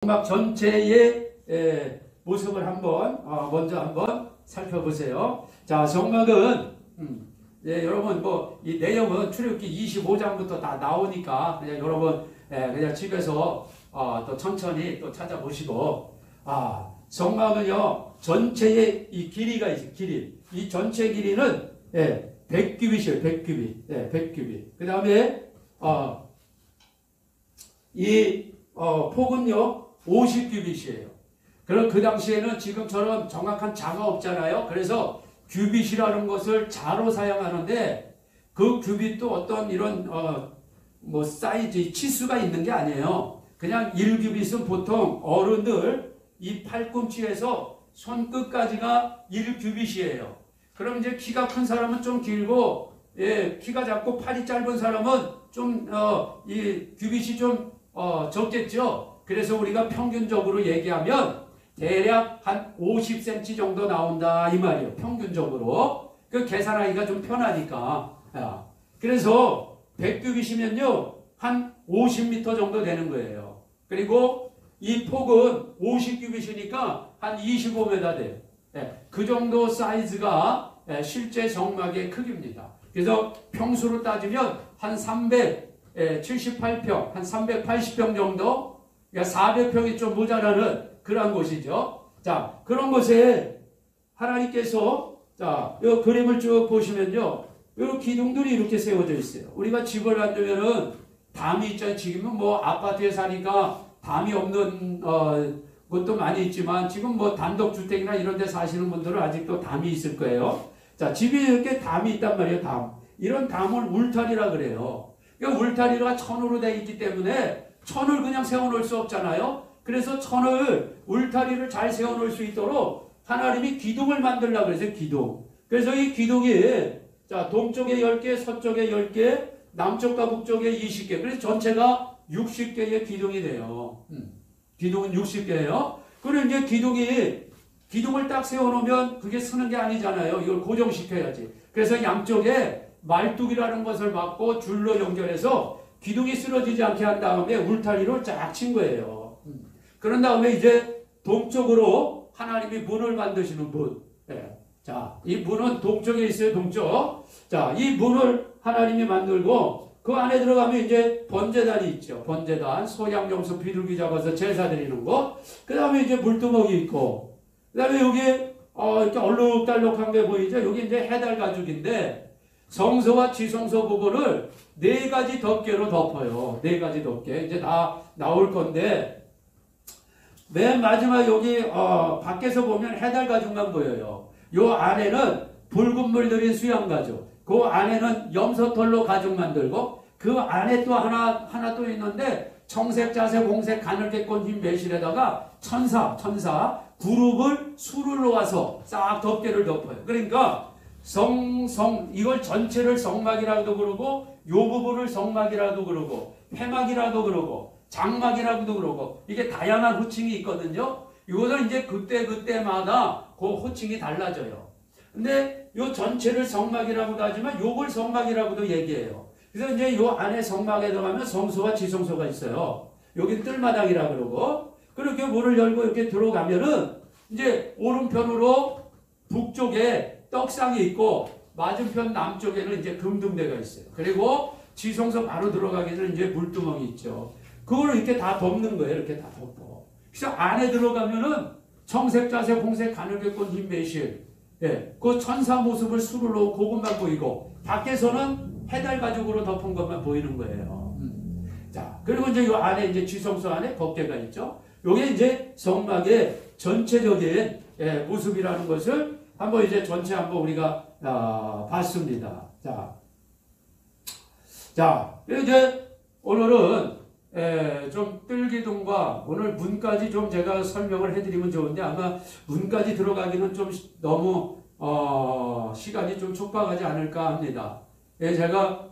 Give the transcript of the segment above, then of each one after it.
정막 전체의 모습을 먼저 한번 살펴보세요. 자, 정막은 여러분 이 내용은 출애굽기 25장부터 다 나오니까 그냥 여러분 그냥 집에서 또 천천히 또 찾아보시고, 정막은요 전체의 이 길이가 있어요. 이 전체 길이는 100규빗이에요. 100규빗. 100규빗. 그 다음에 폭은요 50규빗이에요. 그럼 그 당시에는 지금처럼 정확한 자가 없잖아요. 그래서 규빗이라는 것을 자로 사용하는데, 그 규빗도 어떤 이런 사이즈 치수가 있는 게 아니에요. 그냥 1규빗은 보통 어른들 이 팔꿈치에서 손끝까지가 1규빗이에요. 그럼 이제 키가 큰 사람은 좀 길고, 키가 작고 팔이 짧은 사람은 좀 이 규빗이 좀 적겠죠. 그래서 우리가 평균적으로 얘기하면 대략 한 50cm 정도 나온다 이 말이에요. 평균적으로. 그 계산하기가 좀 편하니까. 그래서 100규빗이면요 한 50m 정도 되는 거예요. 그리고 이 폭은 50규빗이니까 한 25m 돼요. 그 정도 사이즈가 실제 정막의 크기입니다. 그래서 평수로 따지면 한 378평, 한 380평 정도, 그러니까 400평이 좀 모자라는 그런 곳이죠. 자, 그런 곳에 하나님께서, 이 그림을 쭉 보시면요, 이 기둥들이 이렇게 세워져 있어요. 우리가 집을 만들면은 담이 있잖아요. 지금은 아파트에 사니까 담이 없는 것도 많이 있지만, 지금 단독주택이나 이런 데 사시는 분들은 아직도 담이 있을 거예요. 자, 집에 이렇게 담이 있단 말이에요. 담. 이런 담을 울타리라 그래요. 그러니까 울타리가 천으로 되어 있기 때문에 천을 그냥 세워놓을 수 없잖아요. 그래서 울타리를 잘 세워놓을 수 있도록 하나님이 기둥을 만들려고 그랬어요. 기둥. 그래서 이 기둥이, 동쪽에 10개, 서쪽에 10개, 남쪽과 북쪽에 20개. 그래서 전체가 60개의 기둥이 돼요. 기둥은 60개예요. 그리고 이제 기둥을 딱 세워놓으면 그게 서는 게 아니잖아요. 이걸 고정시켜야지. 그래서 양쪽에 말뚝이라는 것을 막고 줄로 연결해서 기둥이 쓰러지지 않게 한 다음에 울타리를 쫙 친 거예요. 그런 다음에 이제 동쪽으로 하나님이 문을 만드시는 문. 자, 이 문은 동쪽에 있어요. 동쪽. 자, 이 문을 하나님이 만들고 그 안에 들어가면 이제 번제단이 있죠. 번제단, 소양용수 비둘기 잡아서 제사 드리는 거. 그 다음에 이제 물두멍이 있고, 그 다음에 여기 이렇게 얼룩달룩한 게 보이죠? 여기 이제 해달 가죽인데, 성소와 지성소 부분을 4가지 덮개로 덮어요. 4가지 덮개. 이제 다 나올 건데, 맨 마지막 여기 밖에서 보면 해달 가죽만 보여요. 요 안에는 붉은 물 들인 수양 가죽, 그 안에는 염소털로 가죽 만들고, 그 안에 또 하나 또 있는데, 청색, 자색, 홍색, 가늘게 꼰 흰 매실에다가 천사 그룹을 수를 놓아서 싹 덮개를 덮어요. 그러니까 이걸 전체를 성막이라도 그러고, 요 부분을 성막이라도 그러고, 회막이라도 그러고, 장막이라고도 그러고, 이게 다양한 호칭이 있거든요. 이거는 이제 그때마다 그 호칭이 달라져요. 근데 요 전체를 성막이라고도 하지만 요걸 성막이라고도 얘기해요. 그래서 이제 요 안에 성막에 들어가면 성소와 지성소가 있어요. 여긴 뜰마당이라 그러고, 그렇게 문을 열고 이렇게 들어가면은 이제 오른편으로 북쪽에 떡상이 있고, 맞은편 남쪽에는 이제 금등대가 있어요. 그리고 지성소 바로 들어가기 전에 이제 물두멍이 있죠. 그걸 이렇게 다 덮는 거예요. 이렇게 다 덮고. 그래서 안에 들어가면은 청색, 자색, 홍색, 가늘게 꼰 흰 매실, 그 천사 모습을 수를 놓고 그것만 보이고, 밖에서는 해달 가죽으로 덮은 것만 보이는 거예요. 자, 그리고 이제 요 안에 이제 지성소 안에 덮개가 있죠. 요게 이제 성막의 전체적인 모습이라는 것을 한번 이제 전체 한번 우리가 봤습니다. 자, 이제 오늘은 좀 뜰기둥과 오늘 문까지 좀 제가 설명을 해드리면 좋은데, 아마 문까지 들어가기는 좀 너무 시간이 좀 촉박하지 않을까 합니다. 제가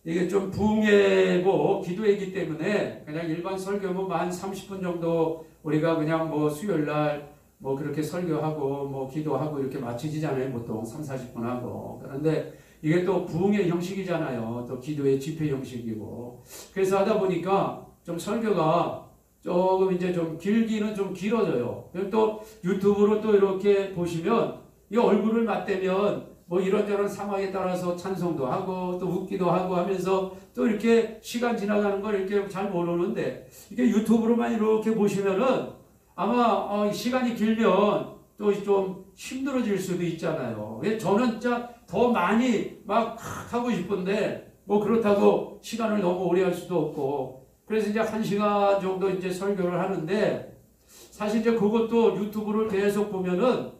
이게 좀 부흥회고 기도회이기 때문에 그냥 일반 설교면 한 30분 정도 우리가 그냥 수요일날 그렇게 설교하고 기도하고 이렇게 마치지잖아요. 보통 30-40분 하고. 그런데 이게 또 부흥의 형식이잖아요. 또 기도의 집회 형식이고. 그래서 하다 보니까 좀 설교가 조금 이제 좀 길기는 좀 길어져요. 그리고 또 유튜브로 또 이렇게 보시면 이 얼굴을 맞대면 뭐 이런저런 상황에 따라서 찬송도 하고 또 웃기도 하고 하면서 또 이렇게 시간 지나가는 걸 이렇게 잘 모르는데 이게 유튜브로만 이렇게 보시면은 아마 시간이 길면 또 좀 힘들어질 수도 있잖아요. 저는 진짜 더 많이 막 하고 싶은데 뭐 그렇다고 시간을 너무 오래 할 수도 없고 그래서 이제 1시간 정도 이제 설교를 하는데 사실 이제 그것도 유튜브를 계속 보면은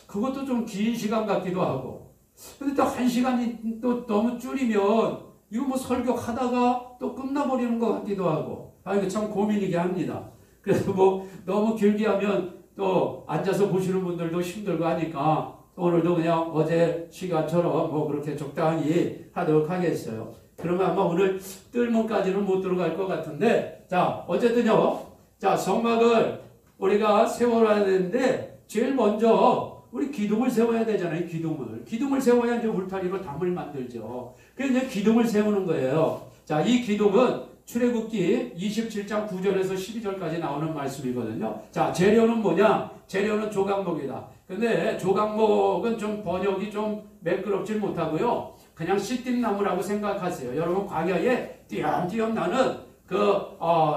그것도 좀 긴 시간 같기도 하고 근데 또 1시간이 또 너무 줄이면 이거 뭐 설교하다가 또 끝나버리는 것 같기도 하고 이거 참 고민이게 합니다. 그래서 뭐 너무 길게 하면 또 앉아서 보시는 분들도 힘들고 하니까 오늘도 그냥 어제 시간처럼 뭐 그렇게 적당히 하도록 하겠어요. 그러면 아마 오늘 뜰문까지는 못 들어갈 것 같은데 자 어쨌든요. 자 성막을 우리가 세워야 되는데 제일 먼저 우리 기둥을 세워야 되잖아요. 기둥을 세워야 이제 울타리로 담을 만들죠. 그래서 이제 기둥을 세우는 거예요. 자, 이 기둥은 출애굽기 27장 9절에서 12절까지 나오는 말씀이거든요. 자, 재료는 뭐냐? 재료는 조각목이다. 근데 조각목은 좀 번역이 좀 매끄럽질 못하고요. 그냥 시띠나무라고 생각하세요. 여러분 광야에 띄엄띄엄 나는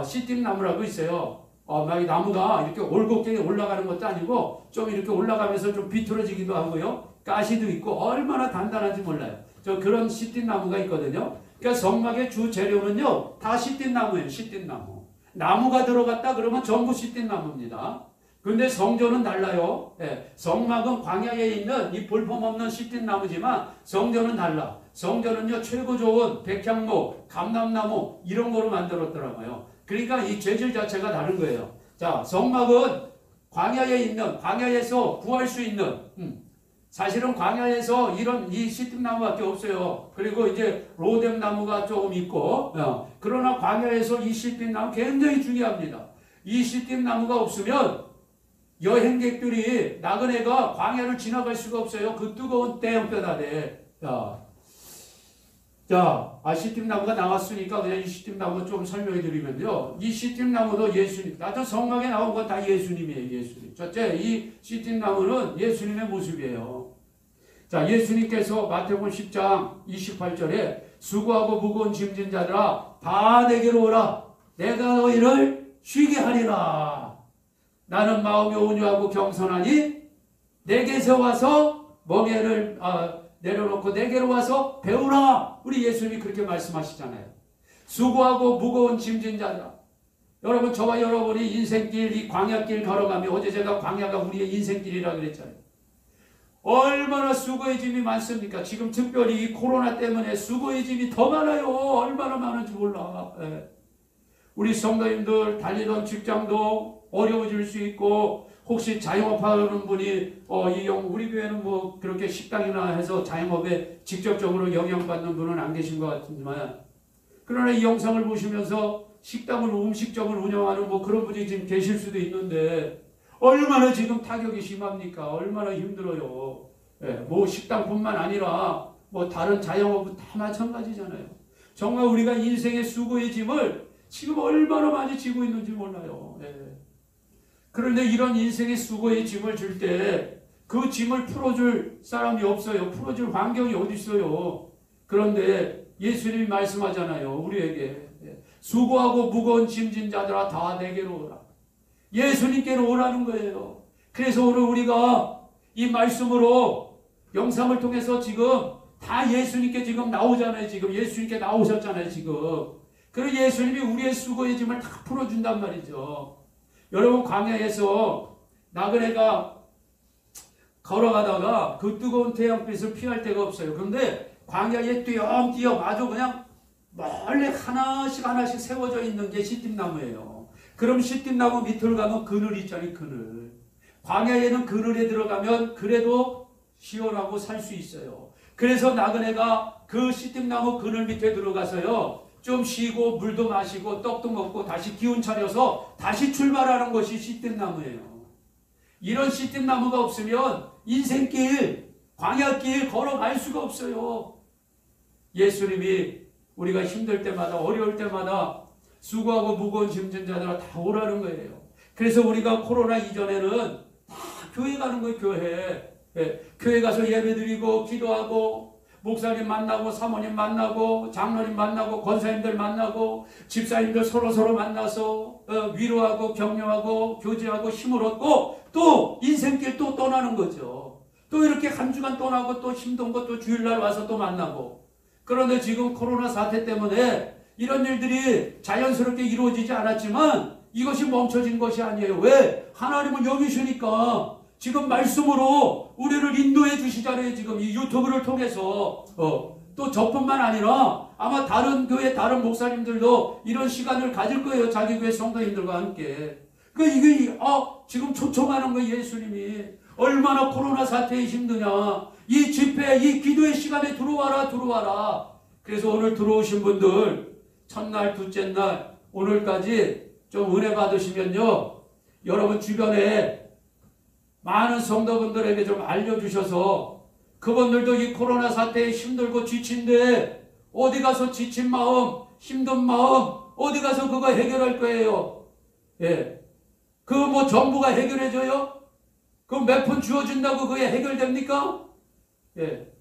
시띠나무라고 있어요. 막 이 나무가 이렇게 올곧게 올라가는 것도 아니고 좀 이렇게 올라가면서 좀 비틀어지기도 하고요. 가시도 있고 얼마나 단단한지 몰라요. 저 그런 시띠나무가 있거든요. 그러니까 성막의 주 재료는요. 다 시띠나무예요. 시띠나무. 나무가 들어갔다 그러면 전부 시띠나무입니다. 근데 성전은 달라요. 예, 성막은 광야에 있는 이 볼품없는 시띠나무지만 성전은 달라. 성전은요. 최고 좋은 백향목, 감람나무 이런 거로 만들었더라고요. 그러니까 이 재질 자체가 다른 거예요. 자, 성막은 광야에서 구할 수 있는, 사실은 광야에서 이 시띠나무밖에 없어요. 그리고 이제 로뎀나무가 조금 있고, 그러나 광야에서 이 시띠나무 굉장히 중요합니다. 이 시띠나무가 없으면 여행객들이 나그네가 광야를 지나갈 수가 없어요. 그 뜨거운 태양볕 아래. 자, 시띠나무가 나왔으니까 그냥 이 시띠나무 좀 설명해 드리면요. 이 시띠나무도 예수님, 나도 성막에 나온 건 다 예수님이에요. 예수님. 첫째, 이 시띠나무는 예수님의 모습이에요. 자, 예수님께서 마태복음 10장 28절에 수고하고 무거운 짐진 자들아 다 내게로 오라. 내가 너희를 쉬게 하리라. 나는 마음이 온유하고 경선하니 내게서 와서 멍에를 내려놓고 내게로 와서 배우라. 우리 예수님이 그렇게 말씀하시잖아요. 수고하고 무거운 짐진 자들아. 여러분 저와 여러분이 인생길 이 광야길 걸어가며 어제 제가 광야가 우리의 인생길이라고 그랬잖아요. 얼마나 수고의 짐이 많습니까? 지금 특별히 이 코로나 때문에 수고의 짐이 더 많아요. 얼마나 많은지 몰라. 우리 성도님들 달리던 직장도 어려워질 수 있고 혹시 자영업하는 분이 우리 교회는 뭐 그렇게 식당이나 해서 자영업에 직접적으로 영향받는 분은 안 계신 것 같지만 그러나 이 영상을 보시면서 음식점을 운영하는 뭐 그런 분이 지금 계실 수도 있는데 얼마나 지금 타격이 심합니까? 얼마나 힘들어요. 뭐 식당뿐만 아니라 뭐 다른 자영업은 다 마찬가지잖아요. 정말 우리가 인생의 수고의 짐을 지금 얼마나 많이 지고 있는지 몰라요. 그런데 이런 인생의 수고의 짐을 줄 때 그 짐을 풀어줄 사람이 없어요. 풀어줄 환경이 어디 있어요. 그런데 예수님이 말씀하잖아요. 우리에게 수고하고 무거운 짐진 자들아 다 내게로 오라. 예수님께로 오라는 거예요. 그래서 오늘 우리가 이 말씀으로 영상을 통해서 지금 다 예수님께 지금 나오잖아요. 지금 예수님께 나오셨잖아요. 지금. 그리고 예수님이 우리의 수고의 짐을 다 풀어준단 말이죠. 여러분 광야에서 나그네가 걸어가다가 그 뜨거운 태양빛을 피할 데가 없어요. 그런데 광야에 띄엄띄엄 아주 그냥 멀리 하나씩 세워져 있는 게 시띠나무예요. 그럼 시띠나무 밑을 가면 그늘 있잖아요. 그늘. 광야에는 그늘에 들어가면 그래도 시원하고 살 수 있어요. 그래서 나그네가 그 시띠나무 그늘 밑에 들어가서요. 좀 쉬고 물도 마시고 떡도 먹고 다시 기운 차려서 다시 출발하는 것이 시띠나무예요. 이런 시띠나무가 없으면 인생길, 광야길 걸어갈 수가 없어요. 예수님이 우리가 힘들 때마다 어려울 때마다 수고하고 무거운 짐진 자들아 다 오라는 거예요. 그래서 우리가 코로나 이전에는 다 교회 가는 거예요. 교회. 예, 교회 가서 예배드리고 기도하고 목사님 만나고 사모님 만나고 장로님 만나고 권사님들 만나고 집사님들 서로 만나서 위로하고 격려하고 교제하고 힘을 얻고 또 인생길 또 떠나는 거죠. 또 이렇게 한 주간 떠나고 또 힘든 것도 주일날 와서 또 만나고. 그런데 지금 코로나 사태 때문에 이런 일들이 자연스럽게 이루어지지 않았지만 이것이 멈춰진 것이 아니에요. 왜? 하나님은 여기시니까 지금 말씀으로 우리를 인도해 주시잖아요. 지금 이 유튜브를 통해서 또 저뿐만 아니라 아마 다른 교회 다른 목사님들도 이런 시간을 가질 거예요. 자기 교회 성도님들과 함께. 이게 지금 초청하는 거예요. 예수님이 얼마나 코로나 사태에 힘드냐. 이 집회 이 기도의 시간에 들어와라. 그래서 오늘 들어오신 분들 첫날 둘째 날 오늘까지 좀 은혜 받으시면요, 여러분 주변에 많은 성도분들에게 좀 알려주셔서 그분들도 이 코로나 사태에 힘들고 지친데 어디 가서 지친 마음, 힘든 마음 어디 가서 그거 해결할 거예요. 예. 그거 뭐 정부가 해결해줘요? 그거 몇 푼 주어준다고 그게 해결됩니까? 예.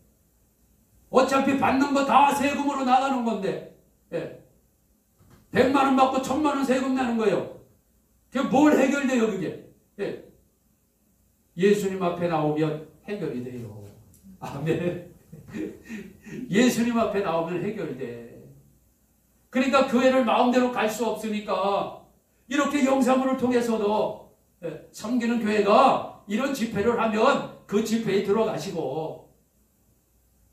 어차피 받는 거 다 세금으로 나가는 건데, 예. 100만 원 받고 1000만 원 세금 내는 거예요. 그게 뭘 해결돼요, 그게? 예. 예수님 앞에 나오면 해결이 돼요. 아멘. 예수님 앞에 나오면 해결돼. 그러니까 교회를 마음대로 갈 수 없으니까 이렇게 영상을 통해서도 섬기는 교회가 이런 집회를 하면 그 집회에 들어가시고,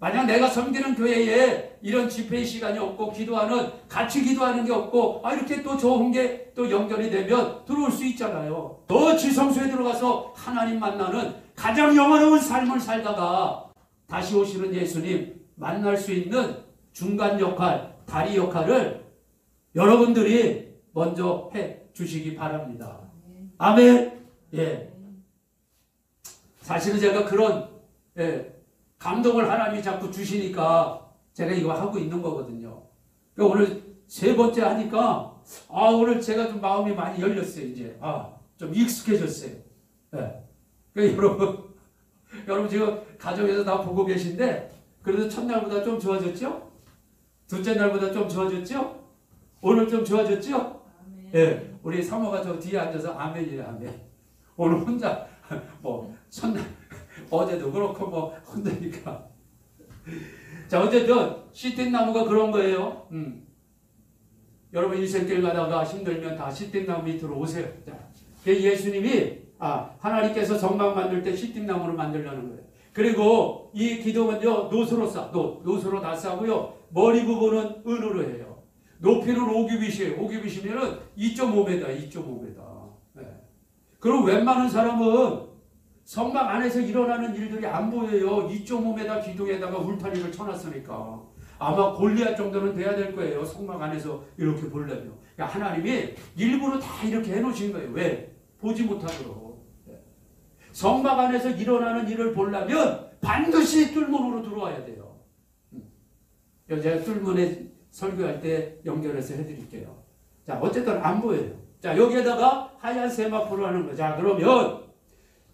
만약 내가 섬기는 교회에 이런 집회의 시간이 없고 같이 기도하는 게 없고 이렇게 또 좋은 게 또 연결이 되면 들어올 수 있잖아요. 더 지성소에 들어가서 하나님 만나는 가장 영화로운 삶을 살다가 다시 오시는 예수님 만날 수 있는 중간 역할, 다리 역할을 여러분들이 먼저 해 주시기 바랍니다. 아멘. 예. 사실은 제가 그런 감동을 하나님이 자꾸 주시니까 제가 이거 하고 있는 거거든요. 오늘 세 번째 하니까 오늘 제가 좀 마음이 많이 열렸어요. 이제 좀 익숙해졌어요. 네. 여러분 지금 가정에서 다 보고 계신데 그래도 첫날보다 좀 좋아졌죠? 둘째 날보다 좀 좋아졌죠? 오늘 좀 좋아졌죠? 예, 우리 사모가 저 뒤에 앉아서 아멘이래. 아멘. 오늘 혼자 뭐 첫날 어제도 그렇고 뭐 혼자니까. 자, 어쨌든 시띵나무가 그런 거예요. 여러분 인생길 가다가 힘들면 다 시띵나무 밑으로 오세요. 자, 예수님이 하나님께서 성막 만들 때 시띵나무를 만들려는 거예요. 그리고 이 기둥은요 노수로 다 싸고요, 머리 부분은 은으로 해요. 높이는 5규빗이에요. 5규빗이면은 2.5m. 네. 그럼 웬만한 사람은 성막 안에서 일어나는 일들이 안 보여요. 2.5m 기둥에다가 울타리를 쳐놨으니까. 아마 골리앗 정도는 돼야 될 거예요. 성막 안에서 이렇게 보려면. 그러니까 하나님이 일부러 다 이렇게 해놓으신 거예요. 왜? 보지 못하도록. 성막 안에서 일어나는 일을 보려면 반드시 뚫문으로 들어와야 돼요. 제가 뚫문에 설교할 때 연결해서 해드릴게요. 자, 어쨌든 안 보여요. 자, 여기에다가 하얀 세마포를 하는 거죠. 자, 그러면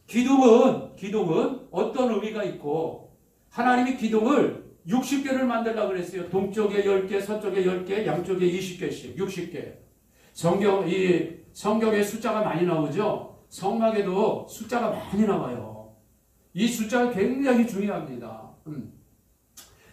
기둥은 어떤 의미가 있고, 하나님이 기둥을 60개를 만들려고 그랬어요. 동쪽에 10개, 서쪽에 10개, 양쪽에 20개씩, 60개. 성경에 숫자가 많이 나오죠? 성막에도 숫자가 많이 나와요. 이 숫자가 굉장히 중요합니다.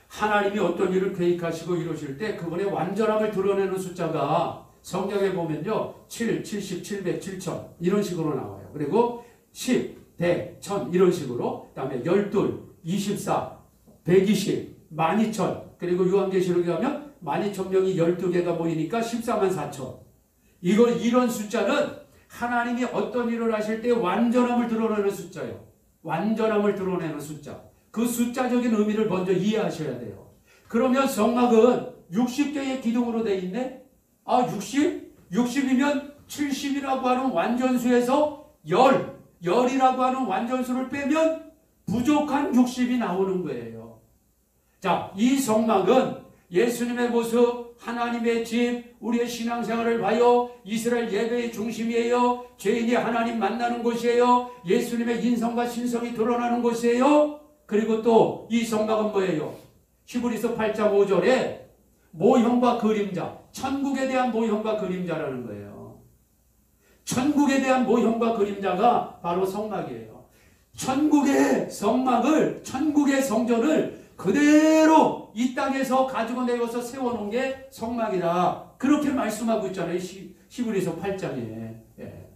하나님이 어떤 일을 계획하시고 이루실 때 그분의 완전함을 드러내는 숫자가 성경에 보면요, 7, 70, 700, 7000 이런 식으로 나와요. 그리고 10, 100, 1000 이런 식으로, 그 다음에 12, 24, 120, 12000, 그리고 요한계시록에 가면 12000명이 12개가 모이니까 144,000. 이런 숫자는 하나님이 어떤 일을 하실 때 완전함을 드러내는 숫자예요. 완전함을 드러내는 숫자. 그 숫자적인 의미를 먼저 이해하셔야 돼요. 그러면 성막은 60개의 기둥으로 되어 있네? 60이면 70이라고 하는 완전수에서 10이라고 하는 완전수를 빼면 부족한 60이 나오는 거예요. 자, 이 성막은 예수님의 모습, 하나님의 집, 우리의 신앙생활을 봐요. 이스라엘 예배의 중심이에요. 죄인이 하나님 만나는 곳이에요. 예수님의 인성과 신성이 드러나는 곳이에요. 그리고 또 이 성막은 뭐예요? 히브리서 8장 5절에 모형과 그림자, 천국에 대한 모형과 그림자라는 거예요. 천국에 대한 모형과 그림자가 바로 성막이에요. 천국의 성막을, 천국의 성전을 그대로 이 땅에서 가지고 내려서 세워놓은 게 성막이다. 그렇게 말씀하고 있잖아요. 히브리서 8장에. 예.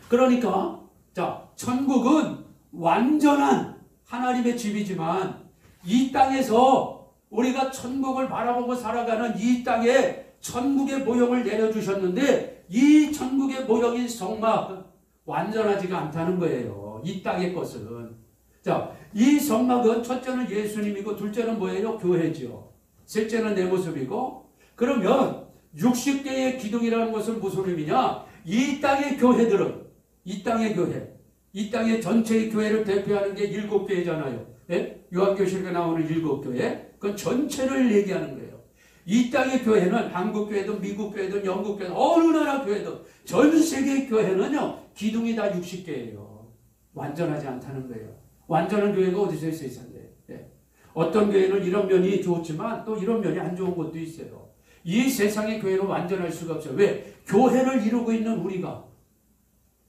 그러니까 자, 천국은 완전한 하나님의 집이지만 이 땅에서 우리가 천국을 바라보고 살아가는 이 땅에 천국의 모형을 내려주셨는데 이 천국의 모형인 성막 완전하지가 않다는 거예요. 이 땅의 것은. 자, 이 성막은 첫째는 예수님이고 둘째는 뭐예요? 교회죠. 셋째는 내 모습이고, 그러면 60개의 기둥이라는 것은 무슨 의미냐? 이 땅의 교회들은, 이 땅의 교회, 이 땅의 전체의 교회를 대표하는 게 7교회잖아요. 예? 요한계시록에 나오는 7교회. 그건 전체를 얘기하는 거예요. 이 땅의 교회는 한국교회든 미국교회든 영국교회든 어느 나라 교회든 전 세계의 교회는요, 기둥이 다 60개예요. 완전하지 않다는 거예요. 완전한 교회가 어디서 있어요, 세상에. 예. 어떤 교회는 이런 면이 좋지만 또 이런 면이 안 좋은 것도 있어요. 이 세상의 교회는 완전할 수가 없어요. 왜? 교회를 이루고 있는 우리가,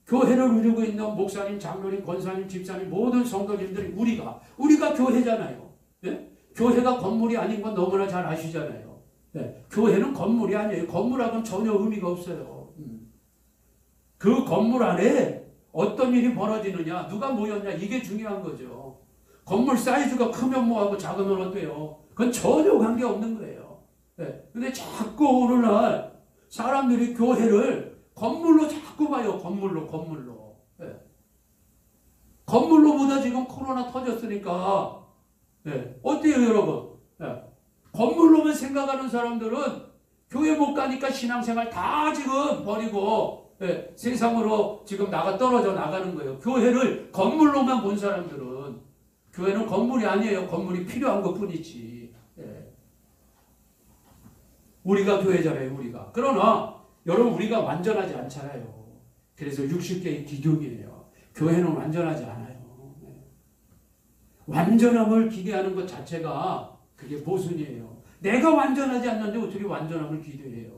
교회를 이루고 있는 목사님, 장로님, 권사님, 집사님, 모든 성도님들이 우리가 교회잖아요. 예? 교회가 건물이 아닌 건 너무나 잘 아시잖아요. 예. 교회는 건물이 아니에요. 건물하고는 전혀 의미가 없어요. 그 건물 안에 어떤 일이 벌어지느냐, 누가 모였냐, 이게 중요한 거죠. 건물 사이즈가 크면 뭐하고 작으면 어때요? 그건 전혀 관계없는 거예요. 네. 근데 자꾸 오늘날 사람들이 교회를 건물로 자꾸 봐요. 건물로. 네. 건물로보다 지금 코로나 터졌으니까, 네. 어때요, 여러분? 네. 건물로만 생각하는 사람들은 교회 못 가니까 신앙생활 다 지금 버리고, 네, 세상으로 지금 떨어져 나가는 거예요. 교회를 건물로만 본 사람들은, 교회는 건물이 아니에요. 건물이 필요한 것 뿐이지. 네. 우리가 교회잖아요, 우리가. 그러나 여러분, 우리가 완전하지 않잖아요. 그래서 60개의 기둥이에요. 교회는 완전하지 않아요. 네. 완전함을 기대하는 것 자체가 그게 모순이에요. 내가 완전하지 않는데 어떻게 완전함을 기대해요?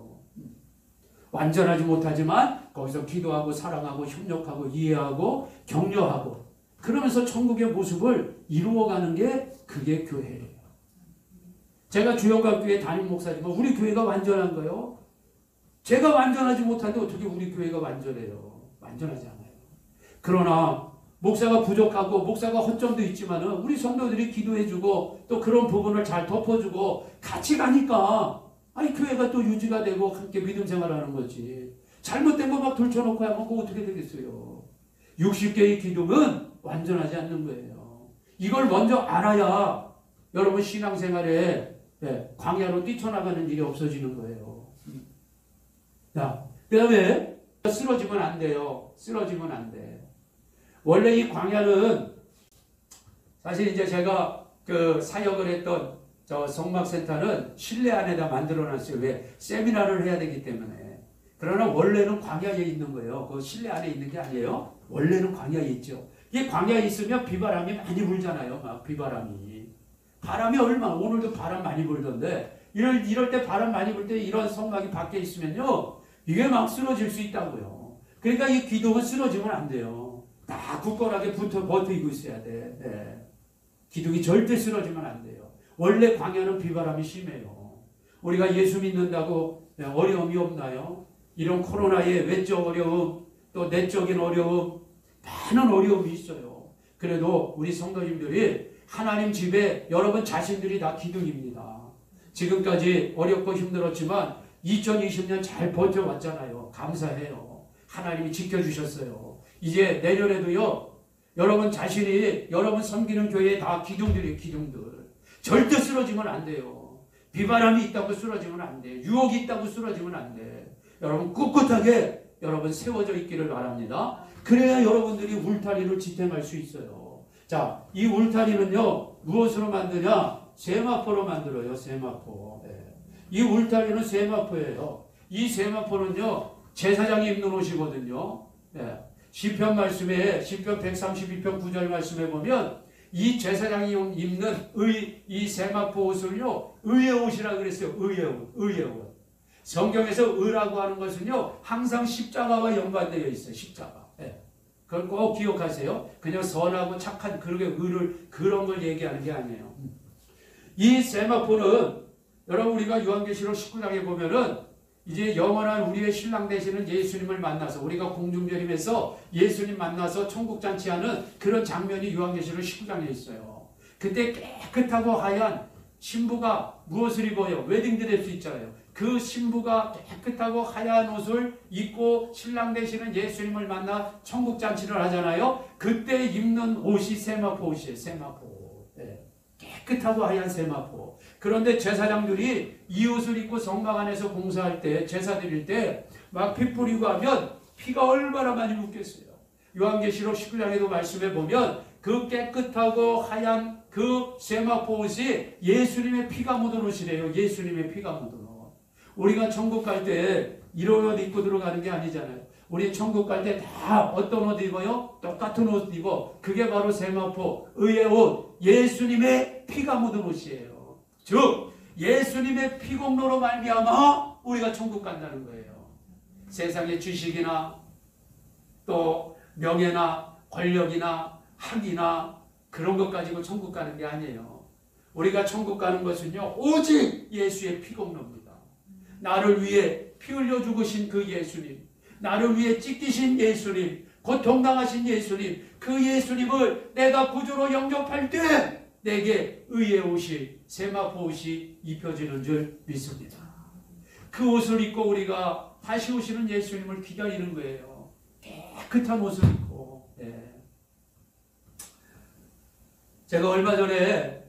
완전하지 못하지만 거기서 기도하고 사랑하고 협력하고 이해하고 격려하고 그러면서 천국의 모습을 이루어가는 게 그게 교회예요. 제가 주영각교회 담임 목사지만 우리 교회가 완전한 거예요. 제가 완전하지 못한데 어떻게 우리 교회가 완전해요? 완전하지 않아요. 그러나 목사가 부족하고 목사가 허점도 있지만 우리 성도들이 기도해주고 또 그런 부분을 잘 덮어주고 같이 가니까 아니 교회가 또 유지가 되고 함께 믿음 생활하는 거지. 잘못된 거 막 들춰놓고 하면 그거 어떻게 되겠어요? 60개의 기둥은 완전하지 않는 거예요. 이걸 먼저 알아야 여러분 신앙생활에 광야로 뛰쳐나가는 일이 없어지는 거예요. 자, 그 다음에 쓰러지면 안 돼요. 쓰러지면 안 돼. 원래 이 광야는 사실 이제 제가 그 사역을 했던 저 성막센터는 실내 안에다 만들어놨어요. 왜? 세미나를 해야 되기 때문에. 그러나 원래는 광야에 있는 거예요. 그 실내 안에 있는 게 아니에요. 원래는 광야에 있죠. 이 광야에 있으면 비바람이 많이 불잖아요. 막 비바람이. 바람이 오늘도 바람 많이 불던데 이럴 때 바람 많이 불 때 이런 성막이 밖에 있으면요. 이게 막 쓰러질 수 있다고요. 그러니까 이 기둥은 쓰러지면 안 돼요. 다 굳건하게 버티고 있어야 돼. 네. 기둥이 절대 쓰러지면 안 돼요. 원래 광야는 비바람이 심해요. 우리가 예수 믿는다고 어려움이 없나요? 이런 코로나의 외적 어려움, 또 내적인 어려움, 많은 어려움이 있어요. 그래도 우리 성도님들이 하나님 집에 여러분 자신들이 다 기둥입니다. 지금까지 어렵고 힘들었지만 2020년 잘 버텨왔잖아요. 감사해요. 하나님이 지켜주셨어요. 이제 내년에도요. 여러분 자신이 여러분 섬기는 교회에 다 기둥들이에요. 기둥들. 절대 쓰러지면 안 돼요. 비바람이 있다고 쓰러지면 안 돼. 유혹이 있다고 쓰러지면 안 돼. 여러분 꿋꿋하게 여러분 세워져 있기를 바랍니다. 그래야 여러분들이 울타리를 지탱할 수 있어요. 자, 이 울타리는요. 무엇으로 만드냐? 세마포로 만들어요. 세마포. 네. 이 울타리는 세마포예요. 이 세마포는요, 제사장이 입는 옷이거든요. 네. 시편 말씀에, 시편 132편 9절 말씀에 보면, 이 제사장이 입는 이 세마포 옷을요, 의의 옷이라고 그랬어요. 의의 옷, 의의 옷. 성경에서 의라고 하는 것은요, 항상 십자가와 연관되어 있어요. 십자가. 네. 그걸 꼭 기억하세요. 그냥 선하고 착한 그런 걸 얘기하는 게 아니에요. 이 세마포는 여러분 우리가 요한계시록 19장에 보면은 이제 영원한 우리의 신랑 되시는 예수님을 만나서 우리가 공중절임에서 예수님 만나서 천국잔치하는 그런 장면이 요한계시록 19장에 있어요. 그때 깨끗하고 하얀 신부가 무엇을 입어요? 웨딩드레스 있잖아요. 그 신부가 깨끗하고 하얀 옷을 입고 신랑 되시는 예수님을 만나 천국잔치를 하잖아요. 그때 입는 옷이 세마포 옷이에요. 세마포. 네. 깨끗하고 하얀 세마포. 그런데 제사장들이 이 옷을 입고 성막 안에서 봉사할 때, 제사 드릴 때 막 피 뿌리고 하면 피가 얼마나 많이 묻겠어요. 요한계시록 19장에도 말씀해 보면 그 깨끗하고 하얀 그 세마포 옷이 예수님의 피가 묻은 옷이래요. 예수님의 피가 묻은 옷. 우리가 천국 갈 때 이런 옷 입고 들어가는 게 아니잖아요. 우리 천국 갈 때 다 어떤 옷 입어요? 똑같은 옷 입어. 그게 바로 세마포, 의의 옷, 예수님의 피가 묻은 옷이에요. 즉 예수님의 피공로로 말미암아 우리가 천국 간다는 거예요. 세상의 지식이나 또 명예나 권력이나 학이나 그런 것 가지고 천국 가는 게 아니에요. 우리가 천국 가는 것은요, 오직 예수의 피공로입니다. 나를 위해 피 흘려 죽으신 그 예수님, 나를 위해 찢기신 예수님, 고통당하신 예수님, 그 예수님을 내가 구주로 영접할 때 내게 의의 옷이, 세마포 옷이 입혀지는 줄 믿습니다. 그 옷을 입고 우리가 다시 오시는 예수님을 기다리는 거예요. 깨끗한 옷을 입고. 네. 제가 얼마 전에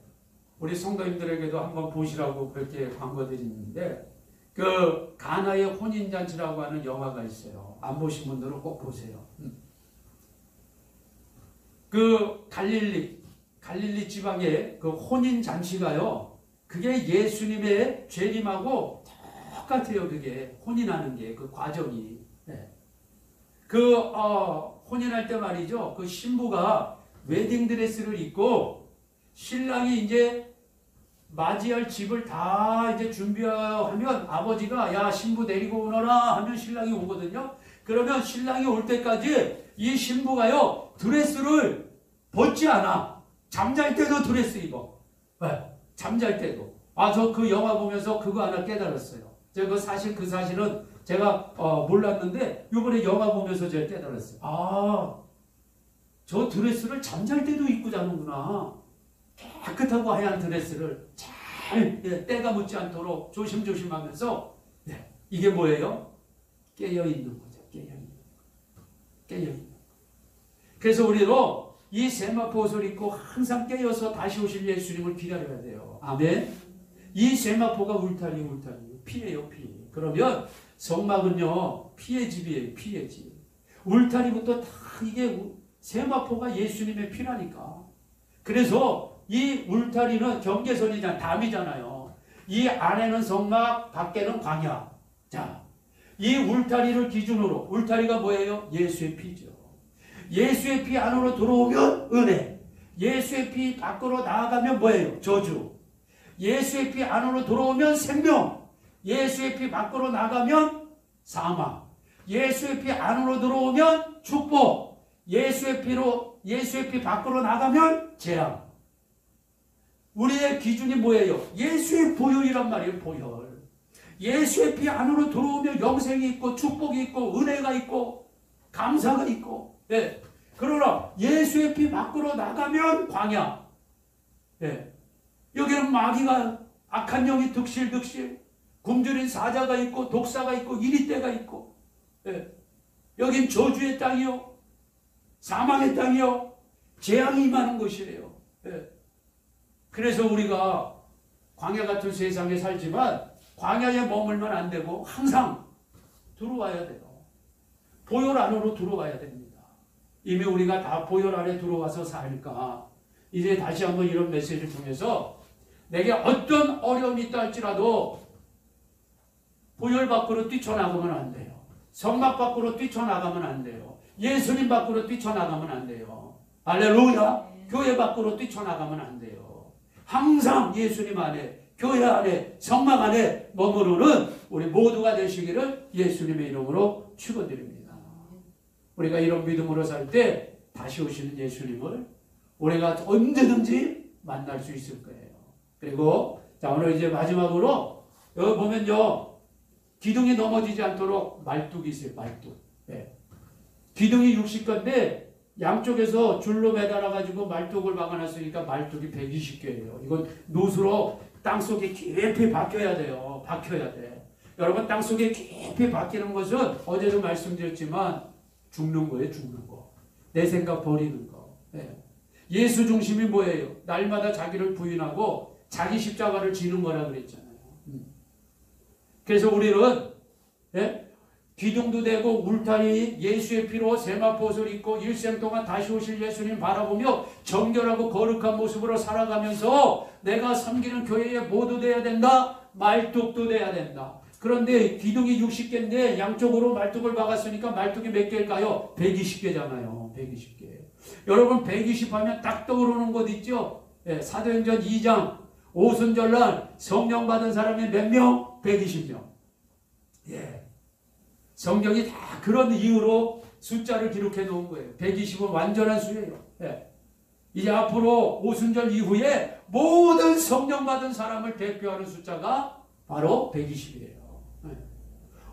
우리 성도님들에게도 한번 보시라고 그렇게 광고 드리는데, 그 가나의 혼인잔치라고 하는 영화가 있어요. 안 보신 분들은 꼭 보세요. 그 갈릴리 지방의 그 혼인잔치가요, 그게 예수님의 재림하고 똑같아요. 그게 혼인하는 게 그 과정이. 네. 혼인할 때 말이죠, 그 신부가 웨딩드레스를 입고 신랑이 이제 맞이할 집을 다 이제 준비하면 아버지가 야 신부 데리고 오너라 하면 신랑이 오거든요. 그러면 신랑이 올 때까지 이 신부가요 드레스를 벗지 않아. 잠잘 때도 드레스 입어. 네, 잠잘 때도. 저 그 영화 보면서 그거 하나 깨달았어요. 제가 그 사실은 제가 몰랐는데 이번에 영화 보면서 제가 깨달았어요. 저 드레스를 잠잘 때도 입고 자는구나. 깨끗하고 하얀 드레스를 잘 때가 묻지 않도록 조심조심 하면서, 네, 이게 뭐예요? 깨어있는 거죠. 깨어있는. 그래서 우리도 이 세마포 옷을 입고 항상 깨어서 다시 오실 예수님을 기다려야 돼요. 아멘. 이 세마포가 울타리. 피예요, 피. 그러면 성막은요, 피의 집이에요. 피의 집. 울타리부터 다 이게 세마포가 예수님의 피라니까. 그래서 이 울타리는 경계선이잖아. 담이잖아요. 이 안에는 성막, 밖에는 광야. 자, 이 울타리를 기준으로, 울타리가 뭐예요? 예수의 피죠. 예수의 피 안으로 들어오면 은혜. 예수의 피 밖으로 나아가면 뭐예요? 저주. 예수의 피 안으로 들어오면 생명. 예수의 피 밖으로 나가면 사망. 예수의 피 안으로 들어오면 축복. 예수의 피 밖으로 나가면 재앙. 우리의 기준이 뭐예요? 예수의 보혈이란 말이에요. 보혈. 예수의 피 안으로 들어오면 영생이 있고 축복이 있고 은혜가 있고 감사가 있고. 네. 그러나 예수의 피 밖으로 나가면 광야. 네. 여기는 마귀가, 악한 영이 득실 굶주린 사자가 있고 독사가 있고 이리떼가 있고. 네. 여긴 저주의 땅이요, 사망의 땅이요, 재앙이 임하는 곳이에요. 네. 그래서 우리가 광야 같은 세상에 살지만 광야에 머물면 안 되고 항상 들어와야 돼요. 보혈 안으로 들어와야 됩니다. 이미 우리가 다 보혈 안에 들어와서 살까. 이제 다시 한번 이런 메시지를 통해서 내게 어떤 어려움이 있다 할지라도 보혈 밖으로 뛰쳐나가면 안 돼요. 성막 밖으로 뛰쳐나가면 안 돼요. 예수님 밖으로 뛰쳐나가면 안 돼요. 할렐루야. 교회 밖으로 뛰쳐나가면 안 돼요. 항상 예수님 안에, 교회 안에, 성막 안에 머무르는 우리 모두가 되시기를 예수님의 이름으로 축원드립니다. 우리가 이런 믿음으로 살 때 다시 오시는 예수님을 우리가 언제든지 만날 수 있을 거예요. 그리고 자, 오늘 이제 마지막으로 여기 보면요, 기둥이 넘어지지 않도록 말뚝이 있어요. 말뚝. 네. 기둥이 60개인데 양쪽에서 줄로 매달아가지고 말뚝을 막아놨으니까 말뚝이 120개예요. 이건 노수로 땅속에 깊이 박혀야 돼요. 박혀야 돼. 여러분, 땅속에 깊이 박히는 것은 어제도 말씀드렸지만 죽는 거예요. 죽는 거. 내 생각 버리는 거. 네. 예수 중심이 뭐예요? 날마다 자기를 부인하고 자기 십자가를 지는 거라 그랬잖아요. 그래서 우리는 기둥도 되고 울타리, 예수의 피로 세마포옷을 입고 일생 동안 다시 오실 예수님 바라보며 정결하고 거룩한 모습으로 살아가면서 내가 섬기는 교회에 모두 돼야 된다. 말뚝도 돼야 된다. 그런데 기둥이 60개인데 양쪽으로 말뚝을 박았으니까 말뚝이 몇 개일까요? 120개잖아요. 120개. 여러분, 120 하면 딱 떠오르는 곳 있죠? 사도행전 2장 오순절날 성령 받은 사람이 몇 명? 120명. 예. 성경이 다 그런 이유로 숫자를 기록해 놓은 거예요. 120은 완전한 수예요. 예. 이제 앞으로 오순절 이후에 모든 성령 받은 사람을 대표하는 숫자가 바로 120이에요. 예.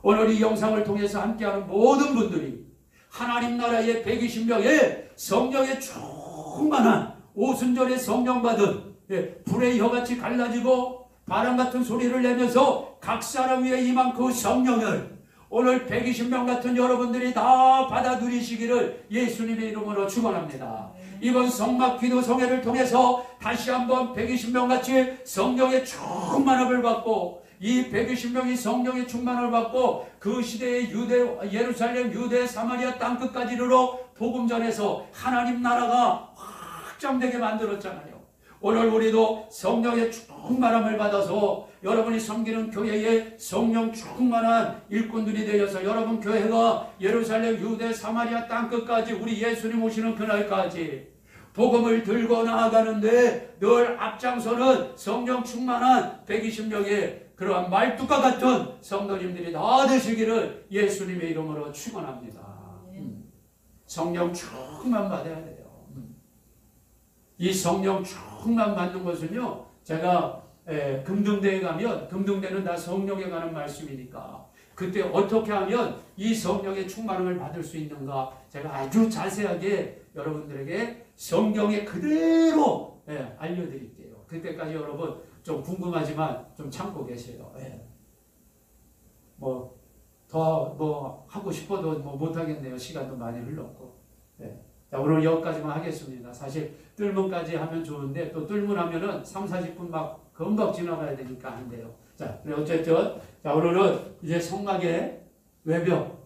오늘 이 영상을 통해서 함께하는 모든 분들이 하나님 나라의 120명의 성령의 충만한 오순절에 성령 받은 불의 혀같이 갈라지고 바람 같은 소리를 내면서 각 사람 위에 임한 그 성령을 오늘 120명 같은 여러분들이 다 받아 누리시기를 예수님의 이름으로 축원합니다. 이번 성막 기도 성회를 통해서 다시 한번 120명 같이 성령의 충만함을 받고 이 120명이 성령의 충만을 받고 그 시대의 예루살렘, 유대, 사마리아 땅끝까지 이르러 복음 전해서 하나님 나라가 확장되게 만들었잖아요. 오늘 우리도 성령의 충만함을 받아서 여러분이 섬기는 교회에 성령 충만한 일꾼들이 되어서 여러분 교회가 예루살렘, 유대, 사마리아 땅끝까지 우리 예수님 오시는 그날까지 복음을 들고 나아가는데 늘 앞장서는 성령 충만한 120명의 그러한 말뚝과 같은 성도님들이 다 되시기를 예수님의 이름으로 축원합니다. 성령 충만 받아야 돼요. 이 성령 충만 받는 것은요, 제가 금등대에 가면, 금등대는 다 성령에 관한 말씀이니까 그때 어떻게 하면 이 성령의 충만함을 받을 수 있는가 제가 아주 자세하게 여러분들에게 성경에 그대로 알려드릴게요. 그때까지 여러분 좀 궁금하지만 좀 참고 계세요. 더 하고 싶어도 못하겠네요. 시간도 많이 흘렀고. 자, 오늘 여기까지만 하겠습니다. 사실 뜰문까지 하면 좋은데 또 뜰문 하면은 3, 40분 막 금방 지나가야 되니까 안 돼요. 자, 어쨌든 자, 오늘은 이제 성막의 외벽